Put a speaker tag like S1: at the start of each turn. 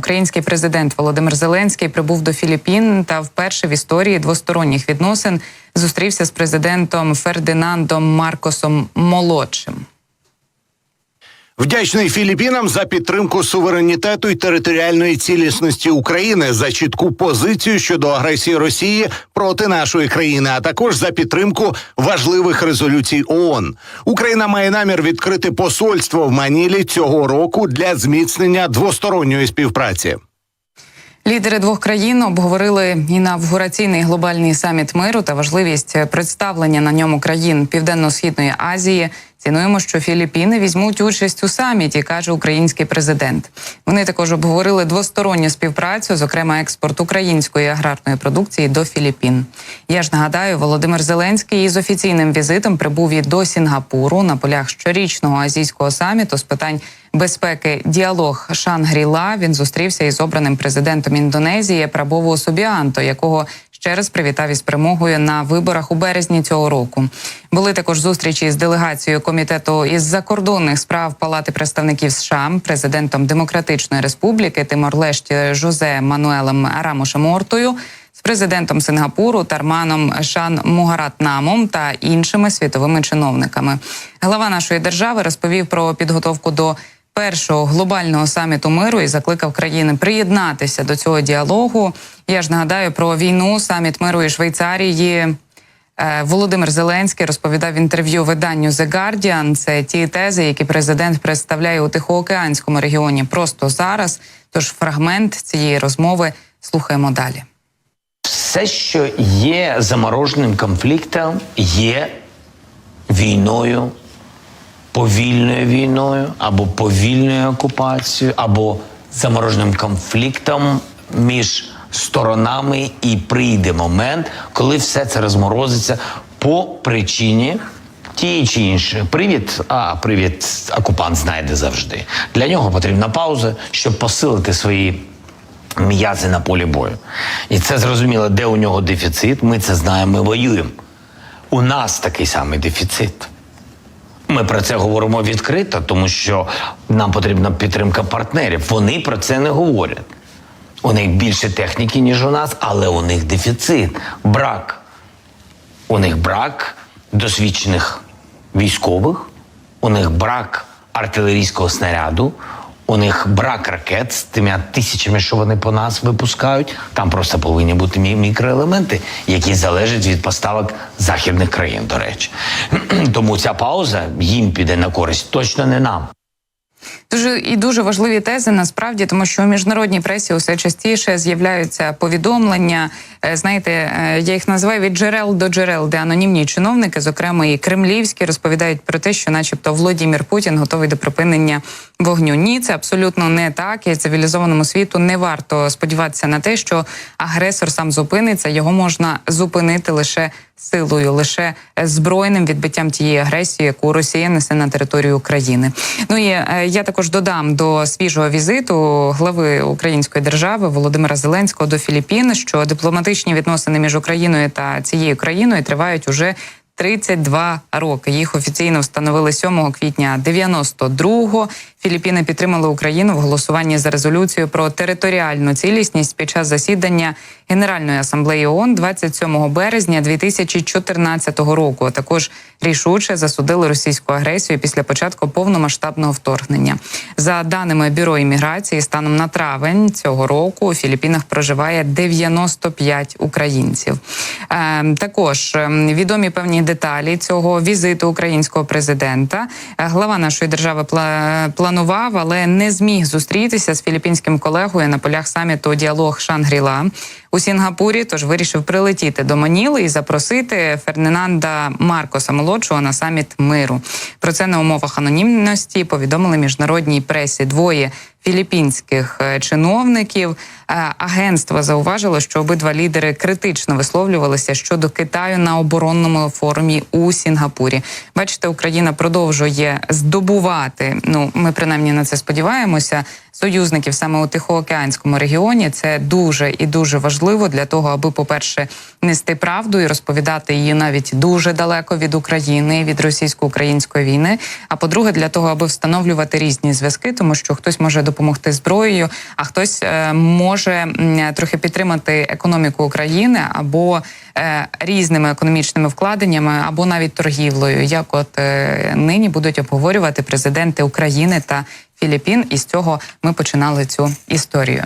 S1: Український президент Володимир Зеленський прибув до Філіппін та вперше в історії двосторонніх відносин зустрівся з президентом Фердинандом Маркосом Молодшим.
S2: Вдячний Філіппінам за підтримку суверенітету і територіальної цілісності України, за чітку позицію щодо агресії Росії проти нашої країни, а також за підтримку важливих резолюцій ООН. Україна має намір відкрити посольство в Манілі цього року для зміцнення двосторонньої співпраці.
S1: Лідери двох країн обговорили інавгураційний глобальний саміт миру та важливість представлення на ньому країн Південно-Східної Азії. Цінуємо, що Філіппіни візьмуть участь у саміті, каже український президент. Вони також обговорили двосторонню співпрацю, зокрема експорт української аграрної продукції до Філіппін. Я ж нагадаю, Володимир Зеленський із офіційним візитом прибув і до Сінгапуру на полях щорічного азійського саміту з питань безпеки «Діалог Шангрі-Ла». Він зустрівся із обраним президентом Індонезії Прабово Субіанто, якого ще раз привітав із перемогою на виборах у березні цього року. Були також зустрічі з делегацією Комітету із закордонних справ Палати представників США, президентом Демократичної Республіки Тимор-Лешті Жозе Мануелем Рамошем Ортою, з президентом Сингапуру Тарманом Шанмугаратнамом та іншими світовими чиновниками. Глава нашої держави розповів про підготовку до першого глобального саміту миру і закликав країни приєднатися до цього діалогу. Я ж нагадаю про війну, саміт миру і Швейцарії. Володимир Зеленський розповідав в інтерв'ю виданню The Guardian. Це ті тези, які президент представляє у Тихоокеанському регіоні просто зараз. Тож фрагмент цієї розмови слухаємо далі.
S3: Все, що є замороженим конфліктом, є війною, повільною війною, або повільною окупацією, або замороженим конфліктом між сторонами, і прийде момент, коли все це розморозиться по причині тієї чи іншої. Привід окупант знайде завжди. Для нього потрібна пауза, щоб посилити свої м'язи на полі бою. І це зрозуміло, де у нього дефіцит, ми це знаємо, ми воюємо. У нас такий самий дефіцит. Ми про це говоримо відкрито, тому що нам потрібна підтримка партнерів. Вони про це не говорять. У них більше техніки, ніж у нас, але у них дефіцит, брак. У них брак досвідчених військових, у них брак артилерійського снаряду, у них брак ракет з тими тисячами, що вони по нас випускають. Там просто повинні бути мікроелементи, які залежать від поставок західних країн, до речі. Тому ця пауза їм піде на користь, точно не нам.
S1: Дуже важливі тези, насправді, тому що у міжнародній пресі усе частіше з'являються повідомлення, знаєте, я їх називаю від джерел до джерел, де анонімні чиновники, зокрема і кремлівські, розповідають про те, що начебто Володимир Путін готовий до припинення вогню. Ні, це абсолютно не так, і цивілізованому світу не варто сподіватися на те, що агресор сам зупиниться, його можна зупинити лише силою, лише збройним відбиттям тієї агресії, яку Росія несе на територію України. Ну і я також додам до свіжого візиту глави української держави Володимира Зеленського до Філіппін, що дипломатичні відносини між Україною та цією країною тривають уже 32 роки. Їх офіційно встановили 7 квітня 92-го. Філіппіни підтримали Україну в голосуванні за резолюцію про територіальну цілісність під час засідання Генеральної асамблеї ООН 27 березня 2014 року. Також рішуче засудили російську агресію після початку повномасштабного вторгнення. За даними Бюро імміграції, станом на травень цього року у Філіппінах проживає 95 українців. Також відомі певні деталі цього візиту українського президента. Глава нашої держави планував, але не зміг зустрітися з філіппінським колегою на полях саміту «Діалог Шангрі-Ла» у Сінгапурі, тож вирішив прилетіти до Маніли і запросити Фердинанда Маркоса Молодшого на саміт миру. Про це на умовах анонімності повідомили міжнародній пресі двоє філіппінських чиновників. Агентство зауважило, що обидва лідери критично висловлювалися щодо Китаю на оборонному форумі у Сінгапурі. Бачите, Україна продовжує здобувати, ми принаймні на це сподіваємося, союзників саме у Тихоокеанському регіоні. Це дуже і дуже важливо для того, аби, по-перше, нести правду і розповідати її навіть дуже далеко від України, від російсько-української війни, а по-друге, для того, аби встановлювати різні зв'язки, тому що хтось може допомогти зброєю, а хтось може трохи підтримати економіку України або різними економічними вкладеннями, або навіть торгівлею, як от нині будуть обговорювати президенти України та Філіппін. І з цього ми починали цю історію.